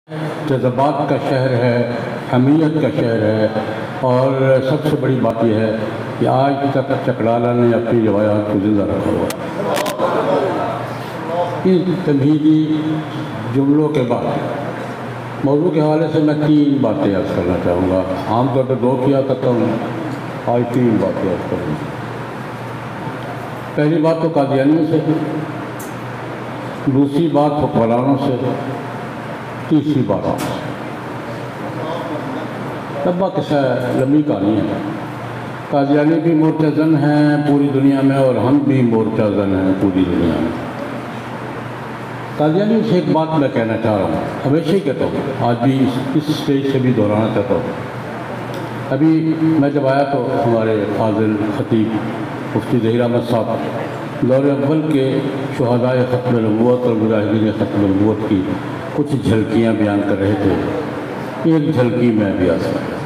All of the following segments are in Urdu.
جذبات کا شہر ہے، حمیت کا شہر ہے، اور سب سے بڑی بات یہ ہے کہ آج تک چکرالہ نے اپنی روایات کو زندہ رکھا ہوا ہے۔ ان تمہیدی جملوں کے بعد موضوع کے حوالے سے میں 3 باتیں عرض کرنا چاہوں گا۔ عام طور پہ 2 کیا کرتا ہوں، آج 3 باتیں عرض کروں گا۔ پہلی بات تو قادیانیوں سے، دوسری بات حکمرانوں سے، تیسری بات آپ سے۔ لمبا قصہ ہے، لمبی کہانی ہے۔ قادیانی بھی مورچہ زن ہیں پوری دنیا میں، اور ہم بھی مورچہ زن ہیں پوری دنیا میں۔ قادیانیوں سے ایک بات میں کہنا چاہ رہا ہوں، ہمیشہ ہی کہتا ہوں، آج بھی اس اسٹیج سے بھی دہرانا چاہتا ہوں۔ ابھی میں جب آیا تو ہمارے فاضل خطیب مفتی ظہیر احمد صاحب دور اول کے شہدائے ختم نبوت اور مجاہدین ختم نبوت کی کچھ جھلکیاں بیان کر رہے تھے۔ ایک جھلکی میں بھی آتا ہوں۔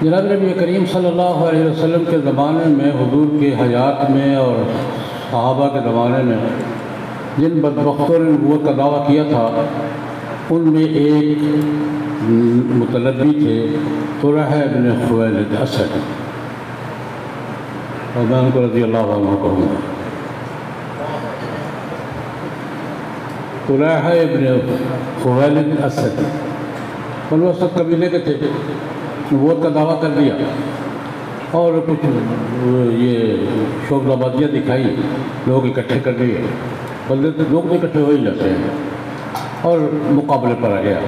جناب نبی کریم صلی اللہ علیہ وسلم کے زمانے میں، حضور کے حیات میں اور صحابہ کے زمانے میں جن بدبختوں نے نبوت کا دعویٰ کیا تھا، ان میں ایک متنبی تھے طلحہ بن خویلد اسد، اور میں ان کو رضی اللہ عنہ کہوں گا۔ طلحہ بن خویلد اسد بنو اسد قبیلے کے تھے، نبوت کا دعویٰ کر دیا اور کچھ یہ شوق آبادیاں دکھائی، لوگ اکٹھے کر دیے، بلکہ لوگ تو اکٹھے ہو ہی جاتے ہیں، اور مقابلے پر آ گیا۔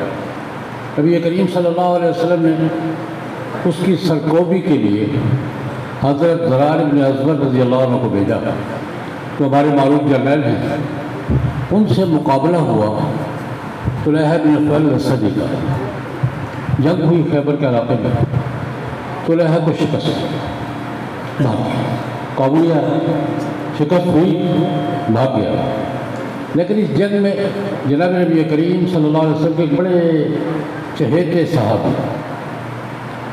نبی کریم صلی اللہ علیہ وسلم نے اس کی سرکوبی کے لیے حضرت زرار بن ازور رضی اللہ عنہ کو بھیجا، جو ہمارے معروف جرنیل ہیں۔ ان سے مقابلہ ہوا طلحہ بن خویلد اسد کا، جنگ ہوئی خیبر کے علاقے میں۔ طلحہ کو شکست، بھاگ گیا، قابو لیا، شکست ہوئی، بھاگ گیا۔ لیکن اس جنگ میں جناب نبی کریم صلی اللہ علیہ وسلم کے ایک بڑے چہیتے صحابی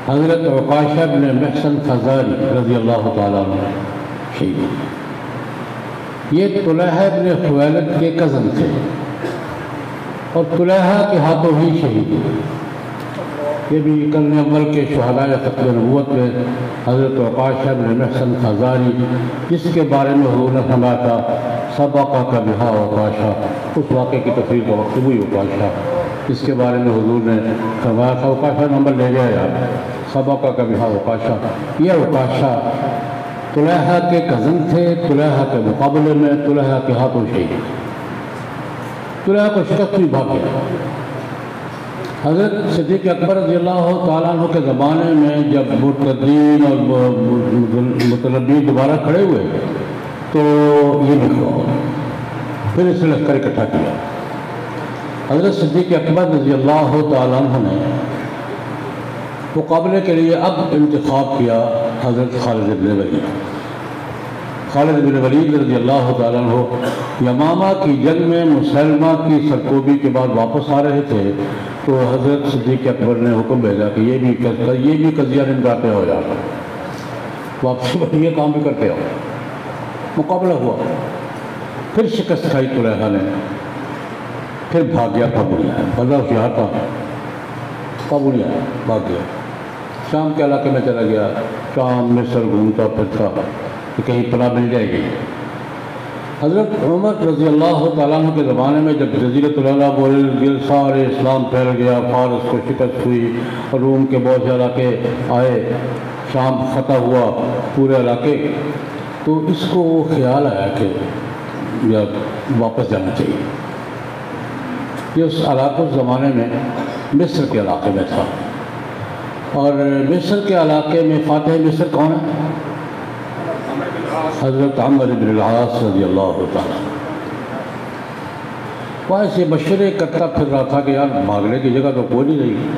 حضرت عکاشہ بن محصن فزاری رضی اللہ تعالیٰ عنہ شہید ہوئے۔ یہ طلحہ بن خویلد کے کزن تھے، اور طلحہ کے ہاتھوں ہی شہید ہوئے۔ یہ بھی قرن اول کے شہدائے ختم نبوت میں حضرت عکاشہ بن محصن فزاری، جس کے بارے میں حضور نے فرمایا تھا سبقہ کا بہا عکاشہ، اس واقعے کی تفسیر کا وقت ہوئی عکاشہ، اس کے بارے میں حضور نے فرمایا تھا عکاشہ نمبر لے گیا یار، سبقہ کا بہا عکاشہ۔ یہ عکاشہ طلحہ کے کزن تھے، طلحہ کے مقابلے میں طلحہ کے ہاتھوں شہید۔ طلحہ کو شکست ہوئی، بھاگ گیا۔ حضرت صدیق اکبر رضی اللہ تعالیٰ عنہ کے زمانے میں جب مرتدین اور متنبی دوبارہ کھڑے ہوئے تو یہ نکلا، پھر اس نے لشکر اکٹھا کیا۔ حضرت صدیق اکبر رضی اللہ تعالیٰ عنہ نے مقابلے کے لیے اب انتخاب کیا حضرت خالد بن ولید۔ خالد بن ولید رضی اللہ تعالیٰ عنہ یمامہ کی جنگ میں مسلمہ کی سرکوبی کے بعد واپس آ رہے تھے، تو حضرت صدیق اکبر نے حکم بھیجا کہ یہ بھی قضیہ نمٹاتے ہو یار، واپسی پر یہ کام بھی کرتے ہو۔ مقابلہ ہوا، پھر شکست کھائی طلحہ نے، پھر بھاگ گیا، قابو نہیں آیا، بڑا ہوشیار تھا، قابو نہیں آیا، بھاگ گیا، شام کے علاقے میں چلا گیا، شام مصر گھومتا پھرتا کہ کہیں پناہ مل جائے گی۔ حضرت عمر رضی اللہ تعالیٰ عنہ کے زمانے میں جب جزیرۃ العرب اور ارد سارے اسلام پھیل گیا، فارس کو شکست ہوئی، روم کے بہت سے علاقے آئے، شام فتح ہوا پورے علاقے، تو اس کو خیال آیا کہ یار واپس جانا چاہیے۔ یہ اس علاقے اس زمانے میں مصر کے علاقے میں تھا، اور مصر کے علاقے میں فاتح مصر کون ہے؟ حضرت عمرو بن العاص رضی اللہ تعالیٰ۔ وہاں سے مشورے کرتا پھر رہا تھا کہ یار بھاگنے کی جگہ تو کوئی نہیں رہی،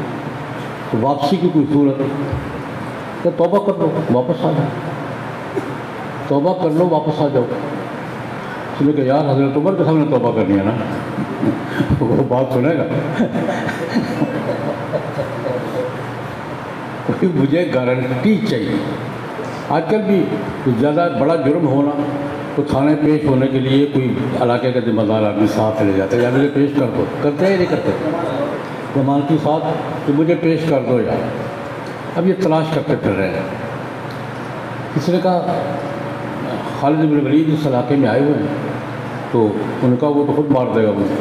تو واپسی کی کوئی صورت تو توبہ کر لو، واپس آ جاؤ، توبہ کر لو، واپس آ جاؤ۔ اس لیے کہ یار حضرت عمر کے سامنے توبہ کرنی ہے نا، وہ بات سنے گا، کوئی مجھے گارنٹی چاہیے۔ آج کل بھی زیادہ بڑا جرم ہونا تو تھانے پیش ہونے کے لیے کوئی علاقے کا ذمہ دار آدمی ساتھ لے جاتے ہیں، یا مجھے پیش کر دو، کرتے ہیں یا نہیں کرتے؟ ضمانتی ساتھ کہ مجھے پیش کر دو یار. اب یہ تلاش کرتے پھر رہے ہیں. کسی نے کہا خالد بن ولید اس علاقے میں آئے ہوئے ہیں، تو ان کا وہ تو خود مار دے گا مجھے.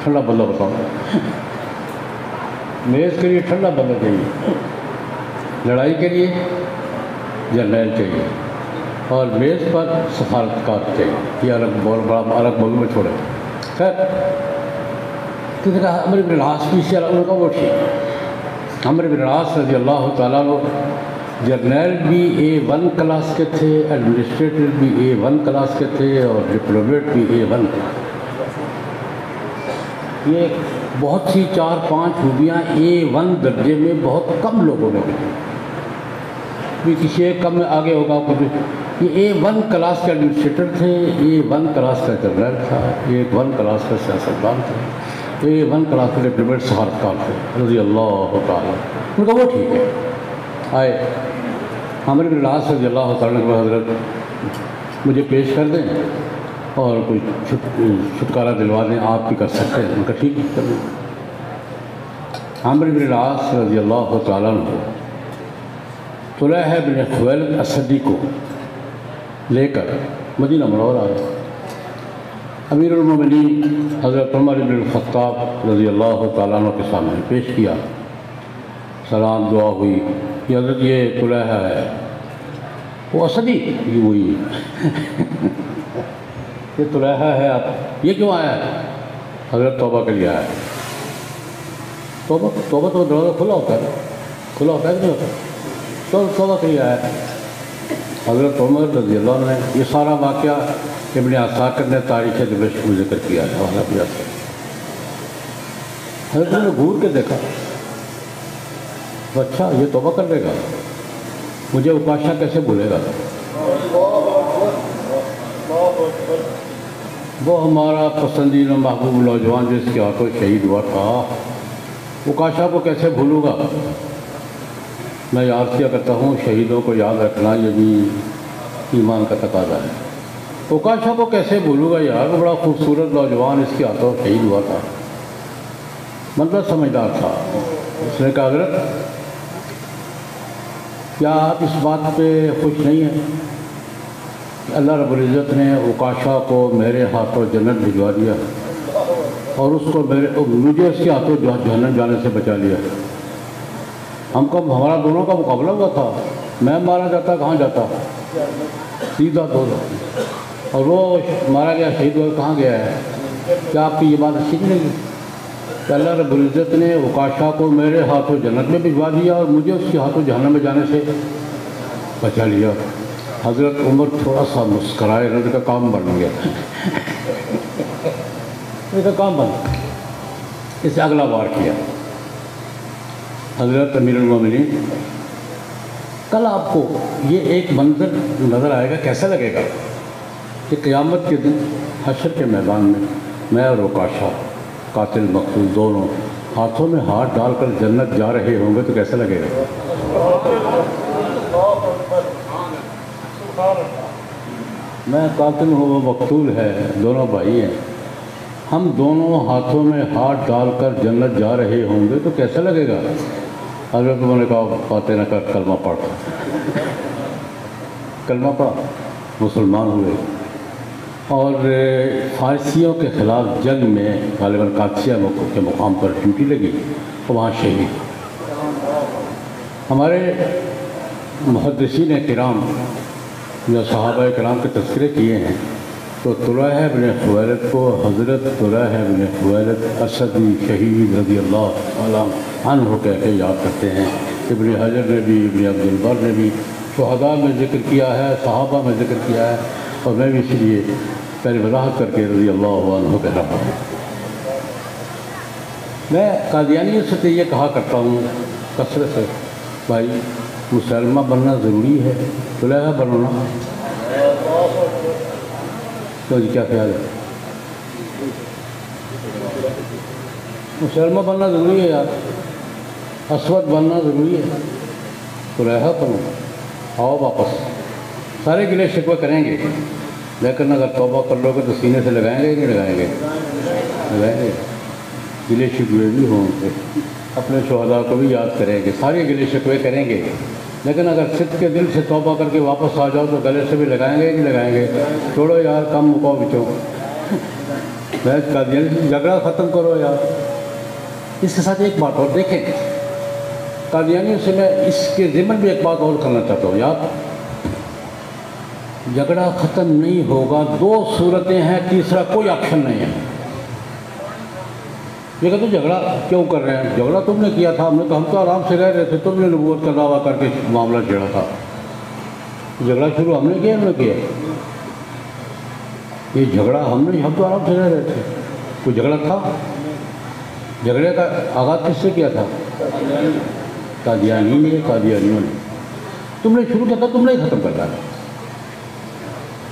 ٹھنڈا بندہ بتاؤ، میز کے لیے ٹھنڈا بندہ چاہیے، لڑائی کے لیے جرنیل چاہیے، اور میز پر سفارتکار چاہیے. یہ الگ بہت بڑا الگ موضوع میں چھوڑے. خیر کسی نے کہا عمرو بن العاص بھی اسی علاقے کا وہ ٹھیک. عمرو بن العاص رضی اللہ تعالیٰ عنہ جرنیل بھی A1 کلاس کے تھے، ایڈمنسٹریٹر بھی A1 کلاس کے تھے، اور ڈپلومیٹ بھی A1 کلاس. یہ بہت سی 4-5 خوبیاں A1 درجے میں بہت کم لوگوں نے بھی کسی ایک کم میں آگے ہوگا کچھ. یہ A1 کلاس کے ایڈمنسٹریٹر تھے، A1 کلاس کا جرنیل تھا، A1 کلاس کا سیاستدان تھا، A1 کلاس کے ڈپلومیٹ سفارتکار تھے رضی اللہ تعالیٰ. ان کا وہ ٹھیک ہے. آئے عمرو بن العاص رضی اللہ تعالیٰ عنہ حضرت مجھے پیش کر دیں اور کوئی چھٹکارا دلوا دیں، آپ بھی کر سکتے ہیں. ان کا ٹھیک کر دیں. عمرو بن العاص رضی اللہ تعالیٰ عنہ طلحہ بن خویلد اسدی کو لے کر مدینہ منورہ آئے. امیر المومنین حضرت عمر بن الخطاب رضی اللہ تعالیٰ عنہ کے سامنے پیش کیا. سلام دعا ہوئی. یہ حضرت یہ طلحہ ہے. وہ اسدی یہ وہی یہ طلحہ ہے. آپ یہ کیوں آیا ہے؟ حضرت توبہ کے لیے آیا ہے. توبہ تو دروازہ کھلا ہوتا ہے، کھلا ہوتا ہے کہ نہیں ہوتا؟ تو توبہ کے لیے آیا ہے. حضرت عمر رضی اللہ عنہ نے یہ سارا واقعہ ابن عساکر نے تاریخ دمشق میں ذکر کیا ہے. حضرت نے گھور کے دیکھا، اچھا یہ توبہ کر لے گا، مجھے اوکاشا کیسے بھولے گا؟ وہ ہمارا پسندیدہ محبوب نوجوان جس کے ہاتھوں شہید ہوا تھا، اوکاشا کو کیسے بھولوں گا؟ میں یاد کیا کرتا ہوں شہیدوں کو یاد رکھنا یہ بھی ایمان کا تقاضا ہے. اوکاشا کو کیسے بھولوں گا یار، وہ بڑا خوبصورت نوجوان اس کے ہاتھوں شہید ہوا تھا. منظر سمجھدار تھا. اس نے کہا حضرت کیا آپ اس بات پہ خوش نہیں ہیں کہ اللہ رب العزت نے اوکاشا کو میرے ہاتھوں جنت بھجوا دیا اور اس کو مجھے اس کے ہاتھوں جہنم جانے سے بچا لیا؟ ہمارا دونوں کا مقابلہ ہوا تھا. میں مارا جاتا کہاں جاتا؟ سیدھا دونوں. اور وہ مارا گیا شہید ہوا کہاں گیا ہے؟ کیا آپ کی یہ بات اچھی نہیں لگی کہ اللہ رب العزت نے اوکاشا کو میرے ہاتھوں جنت میں بھجوا دیا اور مجھے اس کے ہاتھوں جہنم میں جانے سے بچا لیا؟ حضرت عمر تھوڑا سا مسکرائے. ان کا کام بن گیا، ان کا کام بن گیا. اسے اگلا بار کیا. حضرت امیر المومنین کل آپ کو یہ ایک منظر نظر آئے گا، کیسا لگے گا کہ قیامت کے دن حشر کے میدان میں میں اور اوکاشا قاتل مقتول دونوں ہاتھوں میں ہاتھ ڈال کر جنت جا رہے ہوں گے تو کیسا لگے گا؟ میں قاتل ہوں، وہ مقتول ہے، دونوں بھائی ہیں. ہم دونوں ہاتھوں میں ہاتھ ڈال کر جنت جا رہے ہوں گے تو کیسا لگے گا؟ حضرت انہوں نے کہا باتیں نہ کر، کلمہ پڑھ. کلمہ پڑھا، مسلمان ہوئے اور فارسیوں کے خلاف جنگ میں غالباً قادسیہ کے مقام پر ڈیوٹی لگی اور وہاں شہید. ہمارے محدثین کرام جو صحابہ کرام کے تذکرے کیے ہیں تو طلحہ بن خویلد کو حضرت طلحہ بن خویلد اسدی شہید رضی اللہ عنہ کہہ کے یاد کرتے ہیں. ابن حجر نے بھی، ابن عبد البر نے بھی شہداء میں ذکر کیا ہے، صحابہ میں ذکر کیا ہے، اور میں بھی اس لیے پہلے وضاحت کر کے رضی اللہ عنہ کہہ رہا ہوں. میں قادیانیوں سے تو یہ کہا کرتا ہوں کثرت سے، بھائی مسلمہ بننا ضروری ہے، طلحہ بننا تو جی کیا خیال ہے؟ مسلمہ بننا ضروری ہے یار، اسود بننا ضروری ہے، طلحہ بنو. آؤ واپس سارے گلے شکوے کریں گے، لیکن اگر توبہ کر لو گے تو سینے سے لگائیں گے کہ نہیں لگائیں گے؟ لگائیں گے۔ گلے شکوے بھی ہوں گے، اپنے شہداء کو بھی یاد کریں گے، سارے گلے شکوے کریں گے، لیکن اگر صدق کے دل سے توبہ کر کے واپس آ جاؤ تو گلے سے بھی لگائیں گے کہ لگائیں گے؟ چھوڑو یار، کم مکاؤ بچو، بحث قادیانی سے جھگڑا ختم کرو یار۔ اس کے ساتھ ایک بات اور دیکھیں، قادیانیوں سے میں اس کے ضمن بھی ایک بات اور کرنا چاہتا ہوں یار، جھگڑا ختم نہیں ہوگا، دو صورتیں ہیں، تیسرا کوئی آپشن نہیں ہے۔ یہ کہتے جھگڑا کیوں کر رہے ہیں؟ جھگڑا تم نے کیا تھا، ہم تو آرام سے رہ رہے تھے، تم نے نبوت کا دعویٰ کر کے معاملہ چھیڑا تھا۔ جھگڑا شروع ہم نے کیا، ہم نے کیا یہ جھگڑا ہم تو آرام سے رہ رہے تھے، کوئی جھگڑا تھا؟ جھگڑے کا آغاز کس سے کیا تھا؟ قادیانی نے، قادیانیوں نے۔ تم نے شروع کیا تھا، تم نے ختم کر ڈالا۔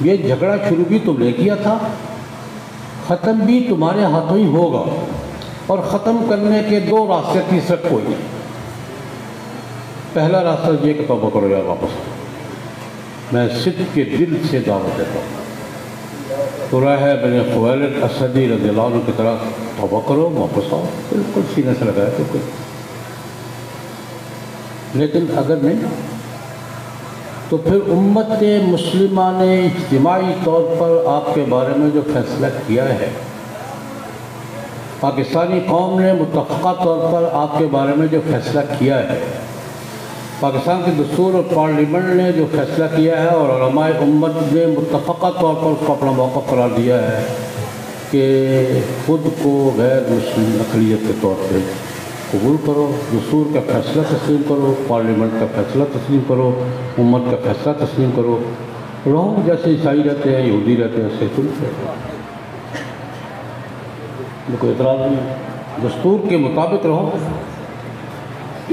یہ جھگڑا شروع بھی تم نے کیا تھا، ختم بھی تمہارے ہاتھوں ہی ہوگا، اور ختم کرنے کے دو راستے، تیسرا کوئی نہیں۔ پہلا راستہ یہ کہ توبہ کرو یار، واپس میں صدق کے دل سے دعوت دیتا ہوں، طلحہ بن خویلد اسدی رضی اللہ عنہ کی طرح توبہ کرو، واپس آؤ، بالکل سینے سے لگایا بالکل۔ لیکن اگر نہیں تو پھر امت مسلمہ نے اجتماعی طور پر آپ کے بارے میں جو فیصلہ کیا ہے، پاکستانی قوم نے متفقہ طور پر آپ کے بارے میں جو فیصلہ کیا ہے، پاکستان کے دستور اور پارلیمنٹ نے جو فیصلہ کیا ہے، اور علماء امت نے متفقہ طور پر اس کو اپنا موقف قرار دیا ہے کہ خود کو غیر مسلم اقلیت کے طور پہ قبول کرو، دستور کا فیصلہ تسلیم کرو، پارلیمنٹ کا فیصلہ تسلیم کرو، امت کا فیصلہ تسلیم کرو، رہو جیسے عیسائی رہتے ہیں، یہودی رہتے ہیں، ایسے تم رہتے ہیں، کوئی اعتراض نہیں، دستور کے مطابق رہو۔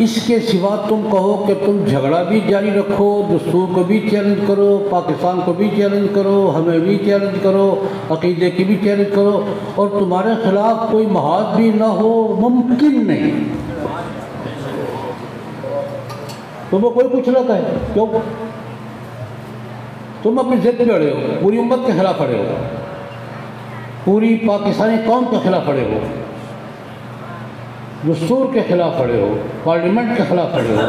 اس کے سوا تم کہو کہ تم جھگڑا بھی جاری رکھو، دستور کو بھی چیلنج کرو، پاکستان کو بھی چیلنج کرو، ہمیں بھی چیلنج کرو، عقیدے کی بھی چیلنج کرو، اور تمہارے خلاف کوئی محاذ بھی نہ ہو، ممکن نہیں۔ تمہیں کوئی کچھ نہ کہے، کیوں؟ تم اپنی ضد پہ اڑے ہو، پوری امت کے خلاف اڑے ہو، پوری پاکستانی قوم کے خلاف اڑے ہو، دستور کے خلاف اڑے ہو، پارلیمنٹ کے خلاف اڑے ہو،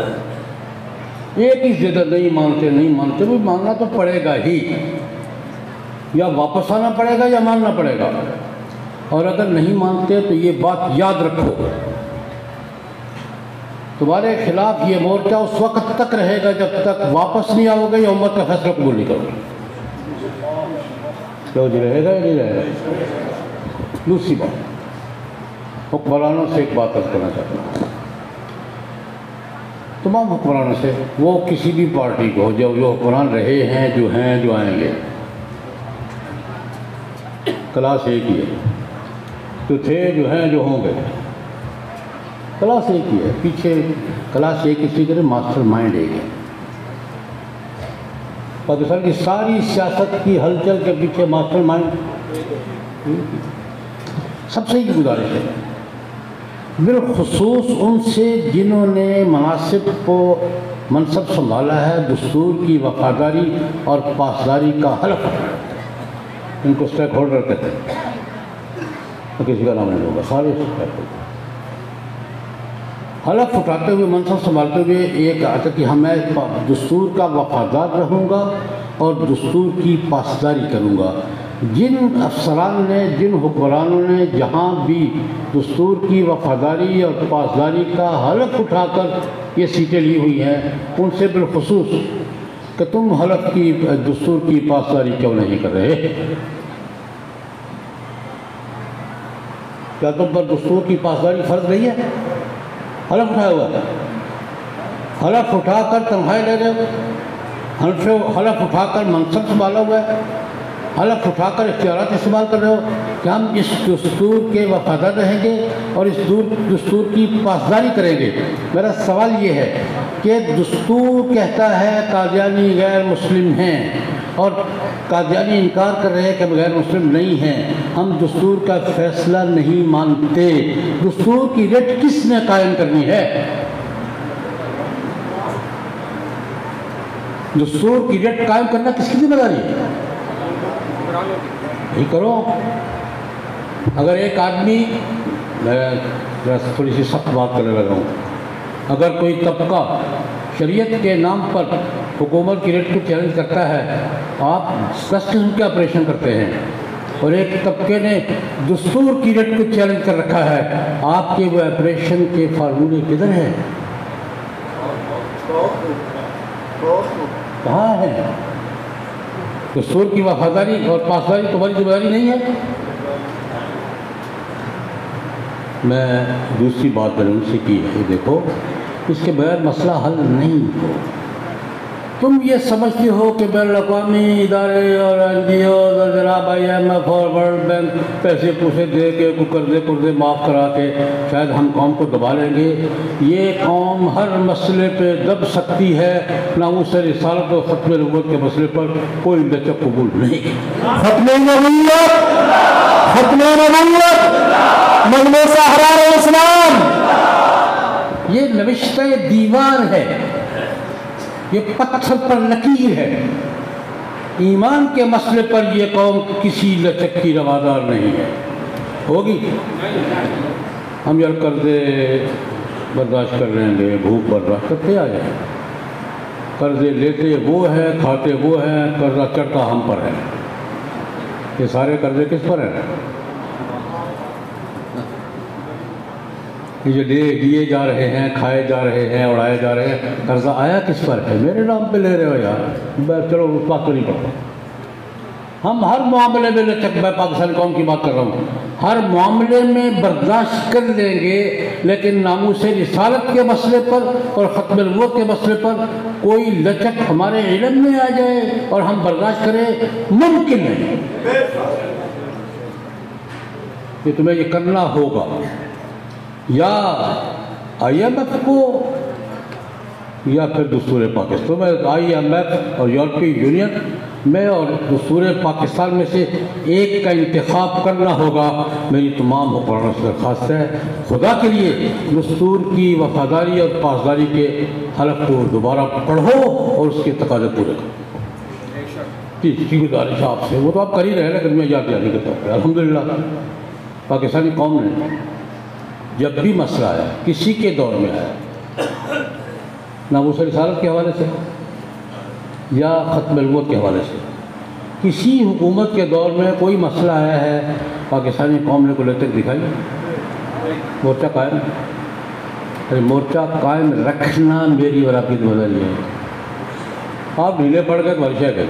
ایک ہی ضد نہیں مانتے بھی ماننا تو پڑے گا ہی، یا واپس آنا پڑے گا یا ماننا پڑے گا۔ اور اگر نہیں مانتے تو یہ بات یاد رکھو، تمہارے خلاف یہ مورچہ اس وقت تک رہے گا جب تک واپس نہیں آؤ گے یا امت کا فیصلہ قبول نہیں کرو گے۔ کیوں جی، رہے گا یا نہیں رہے گا؟ دوسری بات، حکمرانوں سے ایک بات عرض کرنا چاہتا ہوں، تمام حکمرانوں سے، وہ کسی بھی پارٹی کو، جو حکمران رہے ہیں، جو آئیں گے، کلاس ایک ہی ہے، جو تھے، جو ہیں، جو ہوں گے، کلاس ایک ہی ہے، پیچھے کلاس ایک اسی طرح ماسٹر مائنڈ ایک ہے۔ پاکستان کی ساری سیاست کی ہلچل کے پیچھے ماسٹر مائنڈ، سب سے ہی گزارش ہے، بالخصوص ان سے جنہوں نے منصب سنبھالا ہے، دستور کی وفاداری اور پاسداری کا حلف، ان کو اسٹیک ہولڈر کہتے ہیں، کسی کا نام نہیں ہوگا، سارے اسٹیک ہولڈر حلف اٹھاتے ہوئے، منصب سنبھالتے ہوئے یہ کہا تھا کہ میں دستور کا وفادار رہوں گا اور دستور کی پاسداری کروں گا۔ جن افسران نے، جن حکمرانوں نے جہاں بھی دستور کی وفاداری اور پاسداری کا حلف اٹھا کر یہ سیٹیں لی ہوئی ہیں، ان سے بالخصوص کہ تم حلف کی، دستور کی پاسداری کیوں نہیں کر رہے؟ کیا تم پر دستور کی پاسداری فرض نہیں ہے؟ حلف اٹھایا ہوا ہے، حلف اٹھا کر تنخواہیں لے رہے ہو، حلف اٹھا کر منصب سنبھالا ہوا ہے، حلف اٹھا کر اختیارات استعمال کر رہے ہو کہ ہم اس دستور کے وفادار رہیں گے اور اس دستور کی پاسداری کریں گے۔ میرا سوال یہ ہے کہ دستور کہتا ہے قادیانی غیر مسلم ہیں، اور قادیانی انکار کر رہے ہیں کہ غیر مسلم نہیں ہیں، ہم دستور کا فیصلہ نہیں مانتے، دستور کی ریٹ کس نے قائم کرنی ہے؟ دستور کی ریٹ قائم کرنا کس کی ذمہ داری ہے؟ یہی کرو. اگر ایک آدمی، میں تھوڑی سی سخت بات کرنے لگا ہوں، اگر کوئی طبقہ شریعت کے نام پر حکومت کی ریٹ کو چیلنج کرتا ہے، آپ 10 قسم کے آپریشن کرتے ہیں، اور ایک طبقے نے دستور کی ریٹ کو چیلنج کر رکھا ہے، آپ کے وہ آپریشن کے فارمولے کدھر ہیں؟ کہاں ہے؟ دستور کی وفاداری اور پاسداری تمہاری ذمہ داری نہیں ہے؟ میں دوسری بات میں نے ان سے کی ہے، دیکھو اس کے بغیر مسئلہ حل نہیں ہو. تم یہ سمجھتے ہو کہ بین الاقوامی ادارے اور NGOs اور جناب IMF اور ورلڈ بینک پیسے پوسے دے کے قرضے معاف کرا کے شاید ہم قوم کو دبا لیں گے. یہ قوم ہر مسئلے پہ دب سکتی ہے، ناموس رسالت اور ختم نبوت کے مسئلے پر کوئی لچک قبول نہیں. ختم نبوت، ختم نبوت، مجلس احرار اسلام. یہ نوشتہ دیوار ہے، یہ پتھر پر لکیر ہے. ایمان کے مسئلے پر یہ قوم کسی لچک کی روادار نہیں ہے. ہوگی ہم یار قرضے برداشت کر لیں گے، بھوک برداشت کرتے آ جائیں. قرضے لیتے وہ ہیں، کھاتے وہ ہیں، قرضہ چڑھتا ہم پر ہے. یہ سارے قرضے کس پر ہیں؟ یہ جو لیے جا رہے ہیں، کھائے جا رہے ہیں، اڑائے جا رہے ہیں، قرضہ آیا کس پر ہے؟ میرے نام پہ لے رہے ہو یار. چلو اس بات کو نہیں پڑھتا. ہم ہر معاملے میں لچک، میں پاکستان قوم کی بات کر رہا ہوں، ہر معاملے میں برداشت کر لیں گے، لیکن ناموس رسالت کے مسئلے پر اور ختم نبوت کے مسئلے پر کوئی لچک ہمارے علم میں آ جائے اور ہم برداشت کریں، ممکن نہیں. یہ تمہیں یہ کرنا ہوگا، یا IMF کو یا پھر دستور پاکستان میں. IMF اور یورپی یونین میں اور دستور پاکستان میں سے ایک کا انتخاب کرنا ہوگا. میری تمام حکمرانوں سے درخواست ہے، خدا کے لیے دستور کی وفاداری اور پاسداری کے حلف کو دوبارہ پڑھو اور اس کے تقاضے پورے کرو. جی گزارش آپ سے، وہ تو آپ کر ہی رہے ہیں، لیکن میں یاد دہانی کرتا ہوں. الحمدللہ پاکستانی قوم نے جب بھی مسئلہ آیا، کسی کے دور میں آیا، ناموس رسالت کے حوالے سے یا ختم نبوت کے حوالے سے، کسی حکومت کے دور میں کوئی مسئلہ آیا ہے، پاکستانی قوم نے کوئی لچک دکھائی؟ مورچہ قائم. ارے مورچہ قائم رکھنا میری اور آپ کی ذمہ داری ہے. آپ ڈھیلے پڑ گئے تو ورشہ گئے.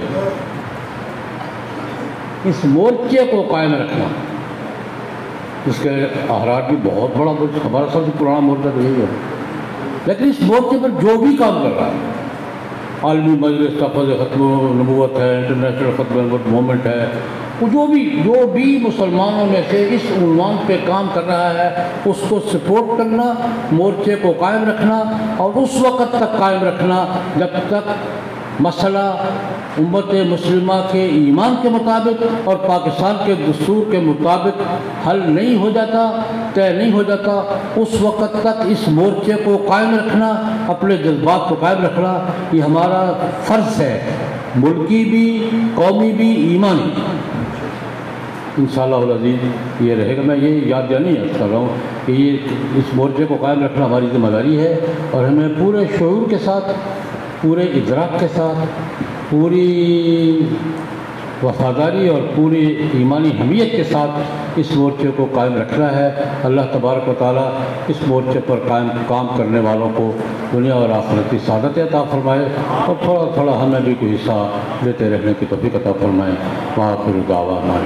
اس مورچے کو قائم رکھنا، اس کے احرار بھی بہت بڑا مورچہ، ہمارا سب سے پرانا مورچہ تو یہی ہے. لیکن اس مورچے پر جو بھی کام کر رہا ہے، عالمی مجلس تحفظ ختم نبوت ہے، انٹرنیشنل ختم نبوت موومنٹ ہے، وہ جو بھی مسلمانوں میں سے اس عنوان پہ کام کر رہا ہے، اس کو سپورٹ کرنا، مورچے کو قائم رکھنا، اور اس وقت تک قائم رکھنا جب تک مسئلہ امت مسلمہ کے ایمان کے مطابق اور پاکستان کے دستور کے مطابق حل نہیں ہو جاتا، طے نہیں ہو جاتا. اس وقت تک اس مورچے کو قائم رکھنا، اپنے جذبات کو قائم رکھنا، یہ ہمارا فرض ہے، ملکی بھی، قومی بھی، ایمانی. انشاءاللہ العزیز یہ رہے گا. میں یہ یاد دہانی کر رہا ہوں کہ یہ اس مورچے کو قائم رکھنا ہماری ذمہ داری ہے، اور ہمیں پورے شعور کے ساتھ، پورے ادراک کے ساتھ، پوری وفاداری اور پوری ایمانی حمیت کے ساتھ اس مورچے کو قائم رکھنا ہے. اللہ تبارک و تعالیٰ اس مورچے پر کام کرنے والوں کو دنیا اور آخرت کی سعادت عطا فرمائے، اور تھوڑا تھوڑا ہمیں بھی کوئی حصہ دیتے رہنے کی توفیق عطا فرمائے. وآخر دعوانا